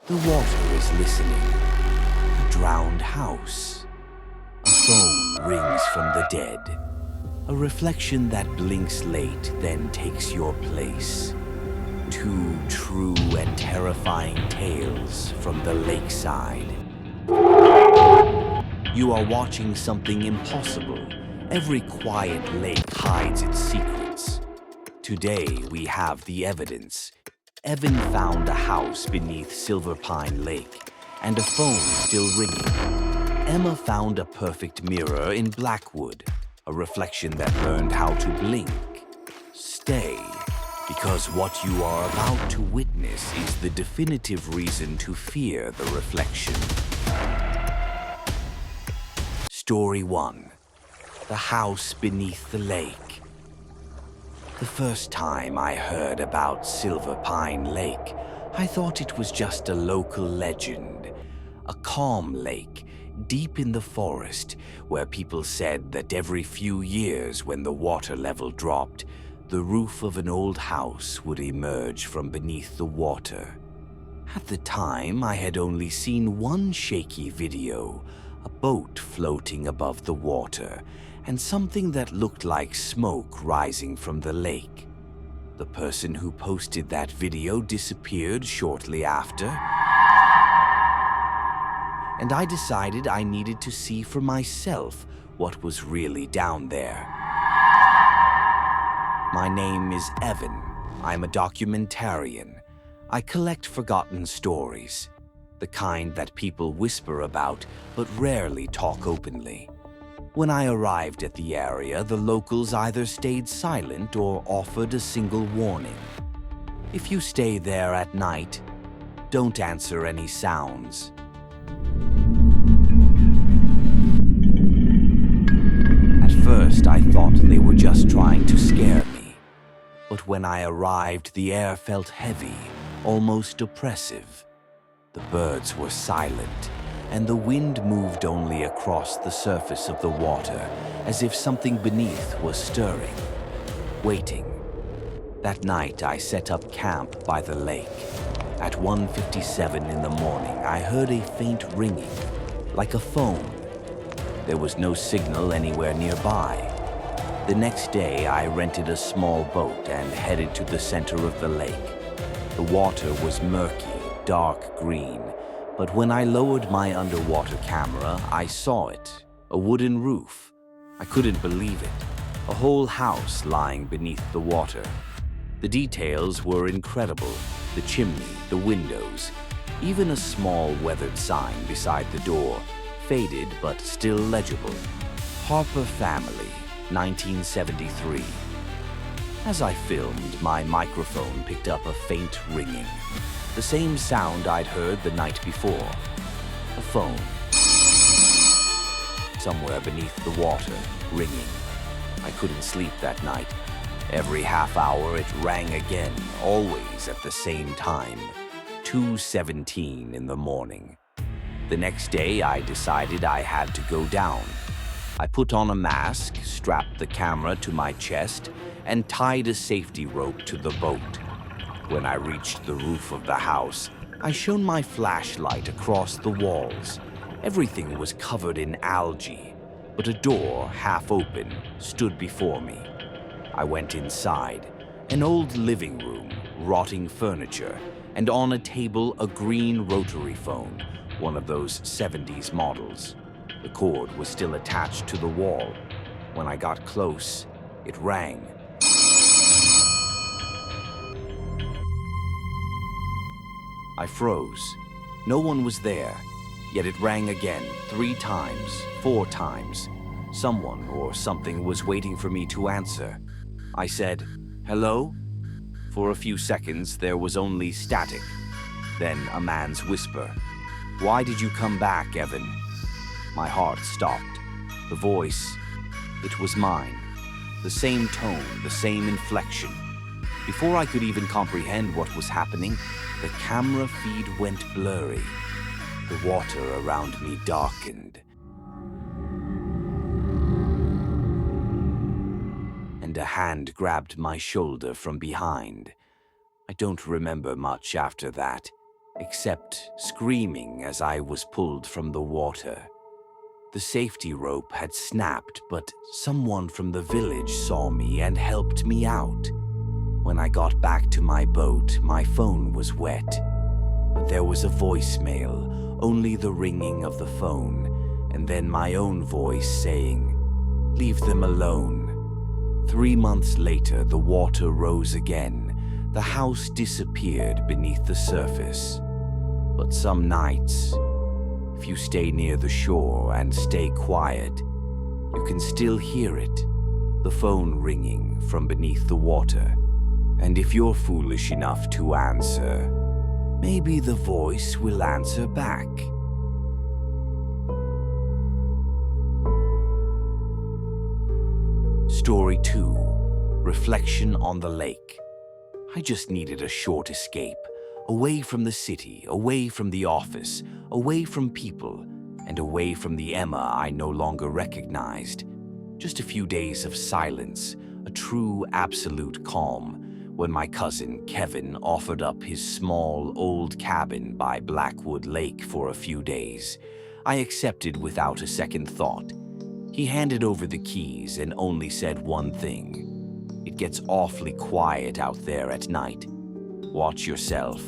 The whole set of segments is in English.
The water is listening. A drowned house. A phone rings from the dead. A reflection that blinks late, then takes your place. Two true and terrifying tales from the Lakeside. You are watching something impossible. Every quiet lake hides its secrets. Today we have the evidence. Evan found a house beneath Silver Pine Lake and a phone still ringing. Emma found a perfect mirror in Blackwood, a reflection that learned how to blink. Stay, because what you are about to witness is the definitive reason to fear the reflection. Story 1. The House Beneath the Lake. The first time I heard about Silver Pine Lake, I thought it was just a local legend. A calm lake, deep in the forest, where people said that every few years when the water level dropped, the roof of an old house would emerge from beneath the water. At the time, I had only seen one shaky video, a boat floating above the water, and something that looked like smoke rising from the lake. The person who posted that video disappeared shortly after, and I decided I needed to see for myself what was really down there. My name is Evan. I'm a documentarian. I collect forgotten stories, the kind that people whisper about but rarely talk openly. When I arrived at the area, the locals either stayed silent or offered a single warning. If you stay there at night, don't answer any sounds. At first, I thought they were just trying to scare me. But when I arrived, the air felt heavy, almost oppressive. The birds were silent, and the wind moved only across the surface of the water, as if something beneath was stirring, waiting. That night, I set up camp by the lake. At 1:57 in the morning, I heard a faint ringing, like a phone. There was no signal anywhere nearby. The next day, I rented a small boat and headed to the center of the lake. The water was murky, dark green, but when I lowered my underwater camera, I saw it, a wooden roof. I couldn't believe it, a whole house lying beneath the water. The details were incredible, the chimney, the windows, even a small weathered sign beside the door, faded but still legible. Harper Family, 1973. As I filmed, my microphone picked up a faint ringing. The same sound I'd heard the night before. A phone. Somewhere beneath the water, ringing. I couldn't sleep that night. Every half hour it rang again, always at the same time. 2:17 in the morning. The next day I decided I had to go down. I put on a mask, strapped the camera to my chest, and tied a safety rope to the boat. When I reached the roof of the house, I shone my flashlight across the walls. Everything was covered in algae, but a door, half open, stood before me. I went inside, an old living room, rotting furniture, and on a table a green rotary phone, one of those 70s models. The cord was still attached to the wall. When I got close, it rang. I froze. No one was there, yet it rang again, 3 times, 4 times. Someone or something was waiting for me to answer. I said, "Hello?" For a few seconds, there was only static. Then a man's whisper, "Why did you come back, Evan?" My heart stopped. The voice, it was mine. The same tone, the same inflection. Before I could even comprehend what was happening, the camera feed went blurry. The water around me darkened. And a hand grabbed my shoulder from behind. I don't remember much after that. except screaming as I was pulled from the water. The safety rope had snapped, but someone from the village saw me and helped me out. When I got back to my boat, my phone was wet, but there was a voicemail, only the ringing of the phone, and then my own voice saying, "Leave them alone." 3 months later, the water rose again. The house disappeared beneath the surface. But some nights, if you stay near the shore and stay quiet, you can still hear it, the phone ringing from beneath the water. And if you're foolish enough to answer, maybe the voice will answer back. Story 2. Reflection on the lake. I just needed a short escape, away from the city, away from the office, away from people, and away from the Emma I no longer recognized. Just a few days of silence, a true absolute calm, when my cousin Kevin offered up his small old cabin by Blackwood Lake for a few days. I accepted without a second thought. He handed over the keys and only said one thing: "It gets awfully quiet out there at night. Watch yourself."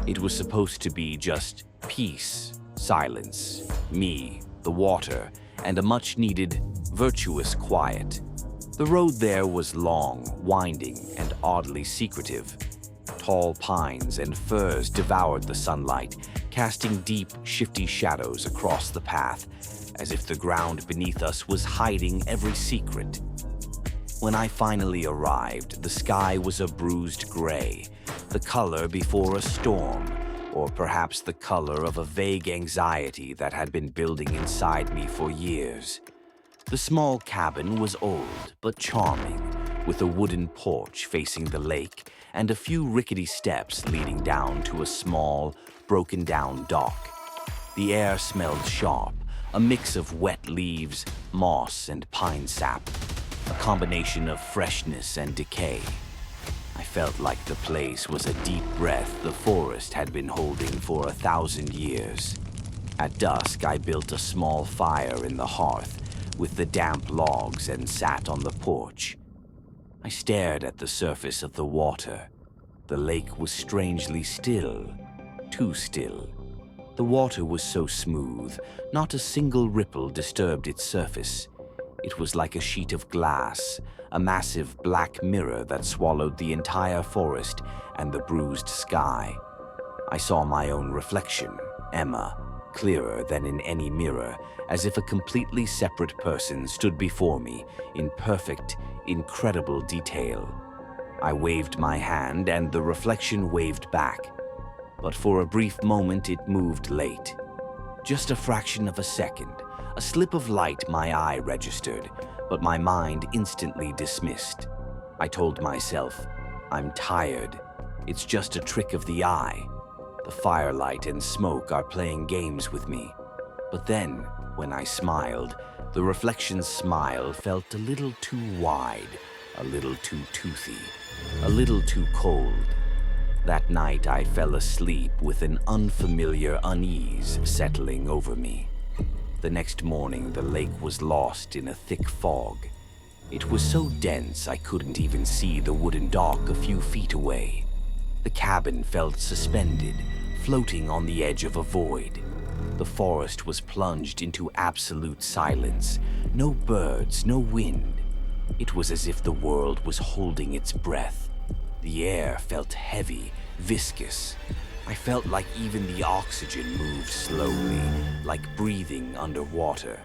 It was supposed to be just peace, silence, me, the water, and a much-needed, virtuous quiet. The road there was long, winding, and oddly secretive. Tall pines and firs devoured the sunlight, casting deep, shifty shadows across the path, as if the ground beneath us was hiding every secret. When I finally arrived, the sky was a bruised gray, the color before a storm, or perhaps the color of a vague anxiety that had been building inside me for years. The small cabin was old but charming, with a wooden porch facing the lake and a few rickety steps leading down to a small, broken-down dock. The air smelled sharp, a mix of wet leaves, moss, and pine sap, a combination of freshness and decay. I felt like the place was a deep breath the forest had been holding for 1,000 years. At dusk, I built a small fire in the hearth with the damp logs and sat on the porch. I stared at the surface of the water. The lake was strangely still, too still. The water was so smooth, not a single ripple disturbed its surface. It was like a sheet of glass, a massive black mirror that swallowed the entire forest and the bruised sky. I saw my own reflection, Emma, clearer than in any mirror, as if a completely separate person stood before me in perfect, incredible detail. I waved my hand and the reflection waved back. But for a brief moment it moved late. Just a fraction of a second, a slip of light my eye registered, but my mind instantly dismissed. I told myself, "I'm tired. It's just a trick of the eye. The firelight and smoke are playing games with me." But then, when I smiled, the reflection's smile felt a little too wide, a little too toothy, a little too cold. That night I fell asleep with an unfamiliar unease settling over me. The next morning the lake was lost in a thick fog. It was so dense I couldn't even see the wooden dock a few feet away. The cabin felt suspended, floating on the edge of a void. The forest was plunged into absolute silence. No birds, no wind. It was as if the world was holding its breath. The air felt heavy, viscous. I felt like even the oxygen moved slowly, like breathing underwater.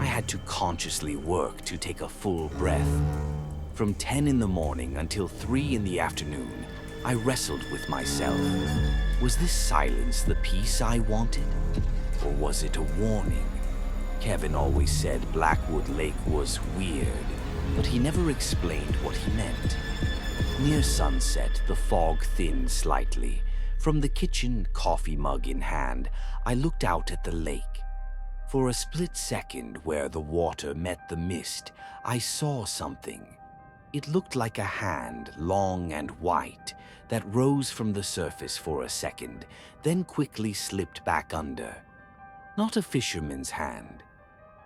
I had to consciously work to take a full breath. From 10 in the morning until 3 in the afternoon, I wrestled with myself. Was this silence the peace I wanted? Or was it a warning? Kevin always said Blackwood Lake was weird, but he never explained what he meant. Near sunset, the fog thinned slightly. From the kitchen, coffee mug in hand, I looked out at the lake. For a split second, where the water met the mist, I saw something. It looked like a hand, long and white, that rose from the surface for a second, then quickly slipped back under. Not a fisherman's hand,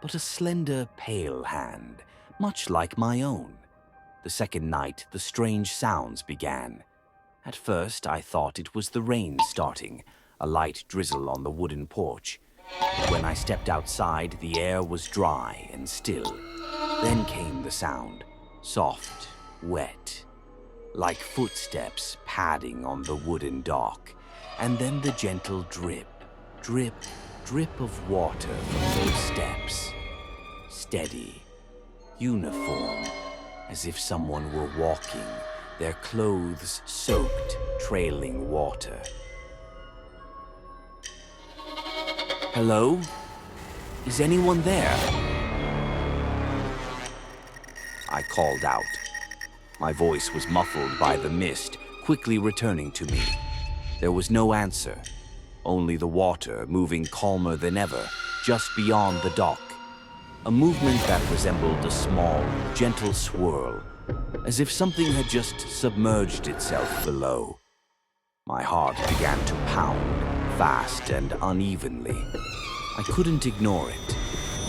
but a slender, pale hand, much like my own. The second night, the strange sounds began. At first, I thought it was the rain starting, a light drizzle on the wooden porch. But when I stepped outside, the air was dry and still. Then came the sound, soft, wet, like footsteps padding on the wooden dock, and then the gentle drip, drip, drip of water from those steps. Steady, uniform, as if someone were walking, their clothes soaked, trailing water. Hello? Is anyone there? I called out. My voice was muffled by the mist, quickly returning to me. There was no answer, only the water moving calmer than ever, just beyond the dock. A movement that resembled a small, gentle swirl, as if something had just submerged itself below. My heart began to pound, fast and unevenly. I couldn't ignore it.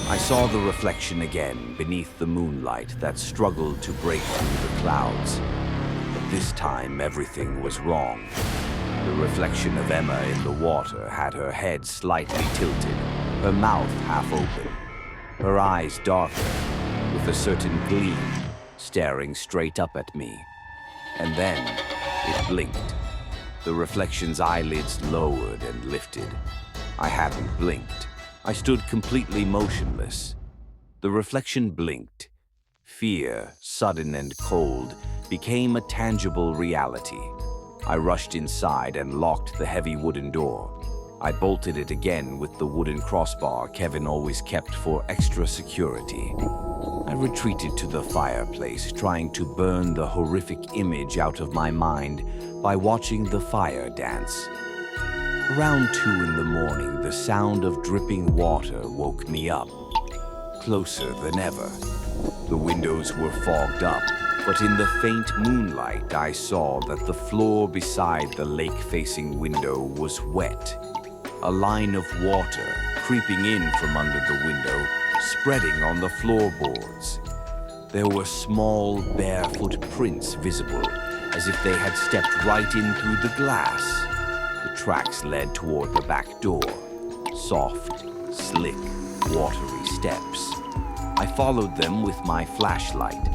I saw the reflection again beneath the moonlight that struggled to break through the clouds. But this time, everything was wrong. The reflection of Emma in the water had her head slightly tilted, her mouth half open, her eyes darker, with a certain gleam, staring straight up at me. And then it blinked. The reflection's eyelids lowered and lifted. I hadn't blinked. I stood completely motionless. The reflection blinked. Fear, sudden and cold, became a tangible reality. I rushed inside and locked the heavy wooden door. I bolted it again with the wooden crossbar Kevin always kept for extra security. I retreated to the fireplace, trying to burn the horrific image out of my mind by watching the fire dance. Around 2 in the morning, the sound of dripping water woke me up, closer than ever. The windows were fogged up, but in the faint moonlight, I saw that the floor beside the lake-facing window was wet. A line of water creeping in from under the window, spreading on the floorboards. There were small, barefoot prints visible, as if they had stepped right in through the glass. The tracks led toward the back door. Soft, slick, watery steps. I followed them with my flashlight.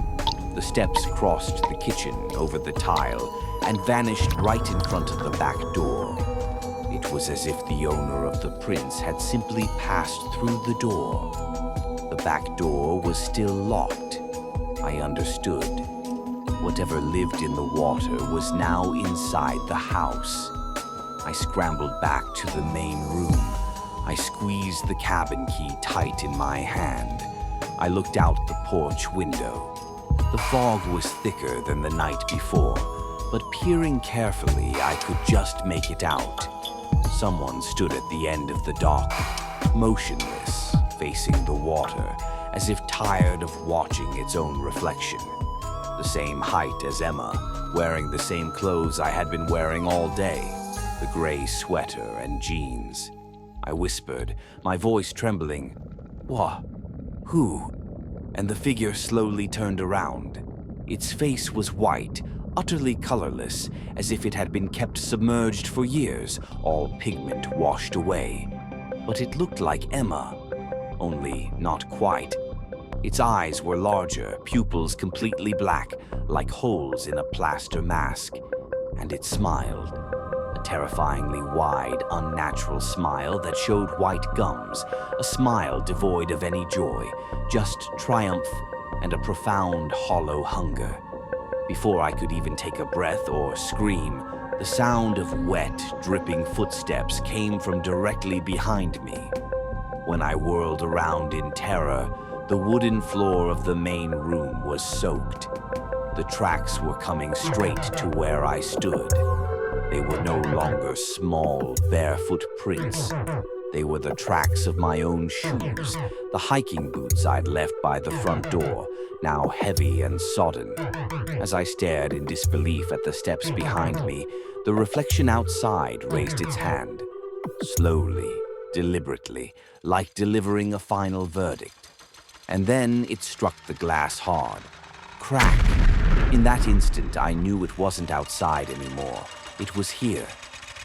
The steps crossed the kitchen over the tile and vanished right in front of the back door. It was as if the owner of the prints had simply passed through the door. The back door was still locked. I understood. Whatever lived in the water was now inside the house. I scrambled back to the main room. I squeezed the cabin key tight in my hand. I looked out the porch window. The fog was thicker than the night before, but peering carefully, I could just make it out. Someone stood at the end of the dock, motionless, facing the water, as if tired of watching its own reflection. The same height as Emma, wearing the same clothes I had been wearing all day, the gray sweater and jeans. I whispered, my voice trembling, "What? Who?" And the figure slowly turned around. Its face was white, utterly colorless, as if it had been kept submerged for years, all pigment washed away. But it looked like Emma, only not quite. Its eyes were larger, pupils completely black, like holes in a plaster mask. And it smiled, a terrifyingly wide, unnatural smile that showed white gums, a smile devoid of any joy, just triumph and a profound, hollow hunger. Before I could even take a breath or scream, the sound of wet, dripping footsteps came from directly behind me. When I whirled around in terror, the wooden floor of the main room was soaked. The tracks were coming straight to where I stood. They were no longer small, barefoot prints. They were the tracks of my own shoes, the hiking boots I'd left by the front door, now heavy and sodden. As I stared in disbelief at the steps behind me, the reflection outside raised its hand. Slowly, deliberately, like delivering a final verdict. And then it struck the glass hard. Crack! In that instant, I knew it wasn't outside anymore. It was here.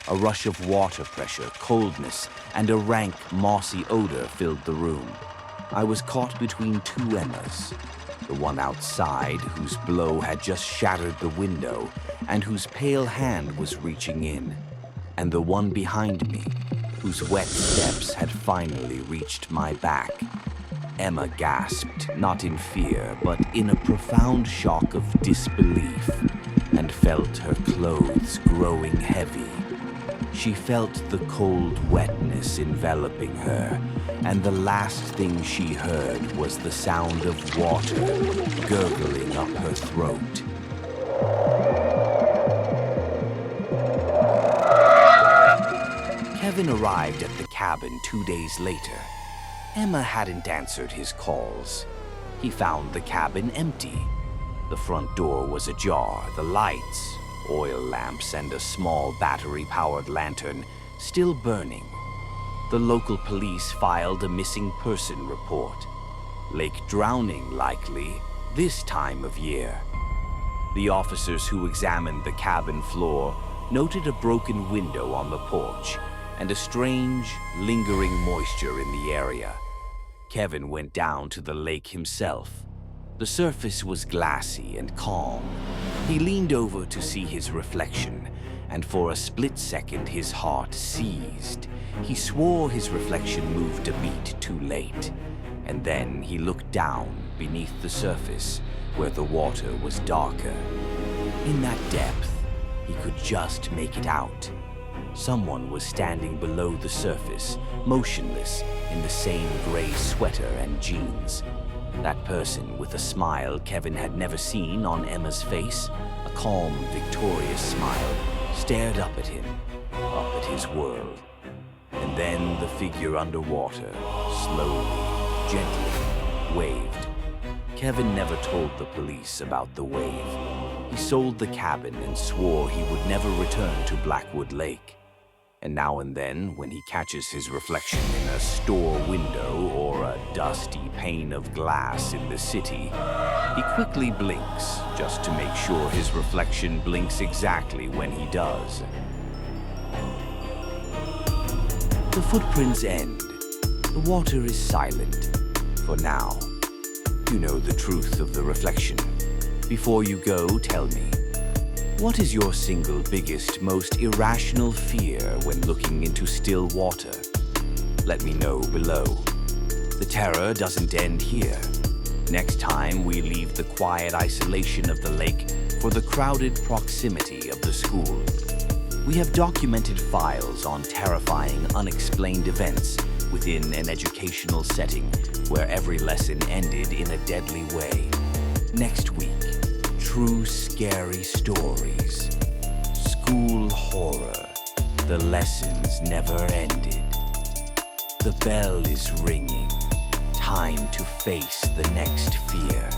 A rush of water pressure, coldness, and a rank, mossy odor filled the room. I was caught between two Emmas. The one outside, whose blow had just shattered the window, and whose pale hand was reaching in. And the one behind me, whose wet steps had finally reached my back. Emma gasped, not in fear, but in a profound shock of disbelief, and felt her clothes growing heavy. She felt the cold wetness enveloping her, and the last thing she heard was the sound of water gurgling up her throat. Kevin arrived at the cabin 2 days later. Emma hadn't answered his calls. He found the cabin empty. The front door was ajar, the lights, oil lamps, and a small battery-powered lantern still burning. The local police filed a missing person report. Lake drowning, likely, this time of year. The officers who examined the cabin floor noted a broken window on the porch and a strange, lingering moisture in the area. Kevin went down to the lake himself. The surface was glassy and calm. He leaned over to see his reflection, and for a split second his heart seized. He swore his reflection moved a beat too late. And then he looked down beneath the surface, where the water was darker. In that depth, he could just make it out. Someone was standing below the surface, motionless, in the same gray sweater and jeans. That person, with a smile Kevin had never seen on Emma's face, a calm, victorious smile, stared up at him, up at his world. And then the figure underwater, slowly, gently, waved. Kevin never told the police about the wave. He sold the cabin and swore he would never return to Blackwood Lake. And now and then, when he catches his reflection in a store window or a dusty pane of glass in the city, he quickly blinks just to make sure his reflection blinks exactly when he does. The footprints end. The water is silent. For now. You know the truth of the reflection. Before you go, tell me, what is your single biggest, most irrational fear when looking into still water? Let me know below. The terror doesn't end here. Next time, we leave the quiet isolation of the lake for the crowded proximity of the school. We have documented files on terrifying, unexplained events within an educational setting where every lesson ended in a deadly way. Next week, true scary stories. School horror. The lessons never ended. The bell is ringing. Time to face the next fear.